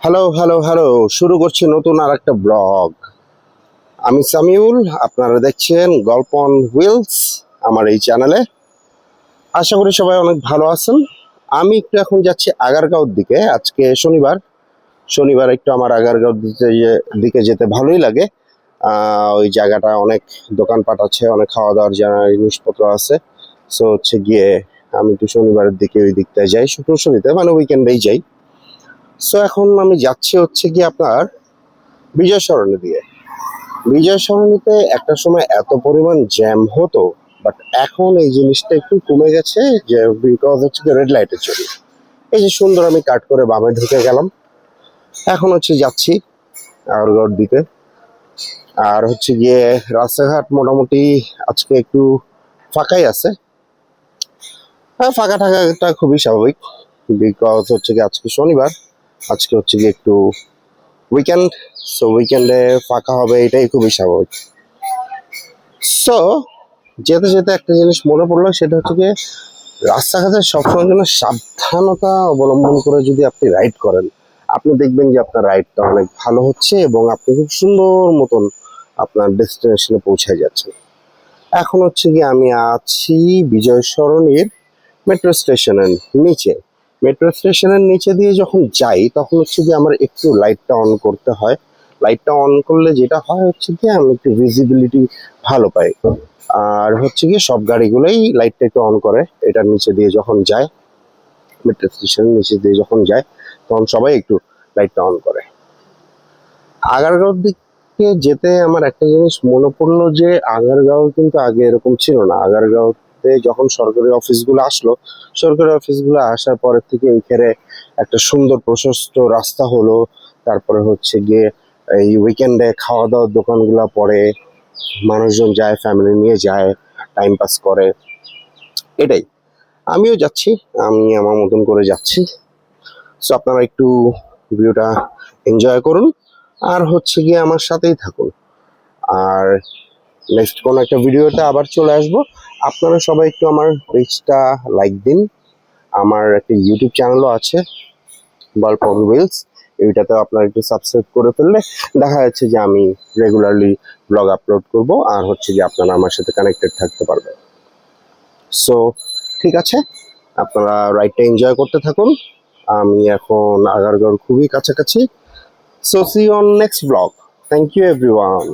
Hello hello hello, শুরু করছি নতুন আর একটা ব্লগ। আমি সামিউল, আপনারা দেখছেন গল্প অন হুইলস আমার এই চ্যানেলে। আশা করি সবাই অনেক ভালো আছেন। আমি একটু এখন যাচ্ছি আগারগাঁওর দিকে। আজকে শনিবার। শনিবার একটু আমার আগারগাঁওর দিকে যেতে ভালোই লাগে। ওই জায়গাটা অনেক দোকানপাট আছে, অনেক খাওয়া দাওয়ার জিনিসপত্র আছে। সো হচ্ছে গিয়ে আমি একটু শনিবারের দিকে ওই দিকটায় যাই, শুক্র শনিতে মানে উইকেন্ডেই যাই। সো এখন আমি যাচ্ছি হচ্ছে গিয়ে আপনার বিজয় সরণি দিয়ে। বিজয় সরণিতে একটা সময় এত পরিমাণ জ্যাম হতো, বাট এখন এই জিনিসটা একটু কমে গেছে, যে বিকজ হচ্ছে কি রেড লাইটের জন্য। এই যে সুন্দর আমি কাট করে বামে ঢুকে গেলাম, এখন হচ্ছে যাচ্ছি আগারগাঁওর দিকে। আর হচ্ছে গিয়ে রাস্তাঘাট মোটামুটি আজকে একটু ফাঁকাই আছে। হ্যাঁ, ফাঁকা থাকাটা খুবই স্বাভাবিক, বিকজ হচ্ছে কি আজকে শনিবার, আজকে হচ্ছে গিয়ে একটু উইকেন্ড। সো উইকেন্ডে ফাঁকা হবে, এটাই খুবই স্বাভাবিক। সো যেতে যেতে একটা জিনিস মনে পড়লো, সেটা হচ্ছে গিয়ে রাস্তাঘাটে সবসময় যেন সাবধানতা অবলম্বন করে যদি আপনি রাইড করেন, আপনি দেখবেন যে আপনার রাইডটা অনেক ভালো হচ্ছে এবং আপনি খুব সুন্দর মতন আপনার ডেস্টিনেশনে পৌঁছে যাচ্ছেন। এখন হচ্ছে গিয়ে আমি আছি বিজয় সরণির মেট্রো স্টেশনের নিচে। মেট্রো স্টেশনের নিচে দিয়ে যখন যাই, তখন হচ্ছে গিয়ে আমার একটু লাইটটা অন করতে হয়। লাইটটা অন করলে যেটা হয় হচ্ছে গিয়ে আমি একটু ভিজিবিলিটি ভালো পাই। আর হচ্ছে গিয়ে সব গাড়িগুলোই লাইটটা একটু অন করে এটার নিচে দিয়ে যখন যায়, মেট্রো স্টেশনের নিচে দিয়ে যখন যায়, তখন সবাই একটু লাইটটা অন করে। আগারগাঁওর দিকে যেতে আমার একটা জিনিস মনে পড়লো, যে আগারগাঁও কিন্তু আগে এরকম ছিল না। আগারগাঁওতে যখন সরকারি অফিসগুলো আসলো, সরকারি অফিসগুলো আসার পরের থেকে এইখানে একটা সুন্দর প্রশস্ত রাস্তা হলো। তারপরে হচ্ছে গিয়ে এই উইকেন্ডে খাওয়া দাওয়ার দোকানগুলো পড়ে, মানুষজন যায়, ফ্যামিলি নিয়ে যায়, টাইম পাস করে। এটাই, আমিও যাচ্ছি, আমি আমার মতন করে যাচ্ছি। সো আপনারা একটু ভিউটা এনজয় করুন, আর হচ্ছে গিয়ে আমার সাথেই থাকুন। আর নেক্সট কোনো একটা ভিডিওতে আবার চলে আসবো। আপনারা সবাই একটু আমার পেজটা লাইক দিন। আমার একটা ইউটিউব চ্যানেলও আছে, গল্প অন হুইলস। এইটাতে আপনারা একটু সাবস্ক্রাইব করে ফেললে দেখা যাচ্ছে যে আমি রেগুলারলি ব্লগ আপলোড করব, আর হচ্ছে যে আপনারা আমার সাথে কানেক্টেড থাকতে পারবেন। সো ঠিক আছে, আপনারা রাইডটা এনজয় করতে থাকুন। আমি এখন আগারগাঁওর খুবই কাছাকাছি। So see on next blog. Thank you everyone.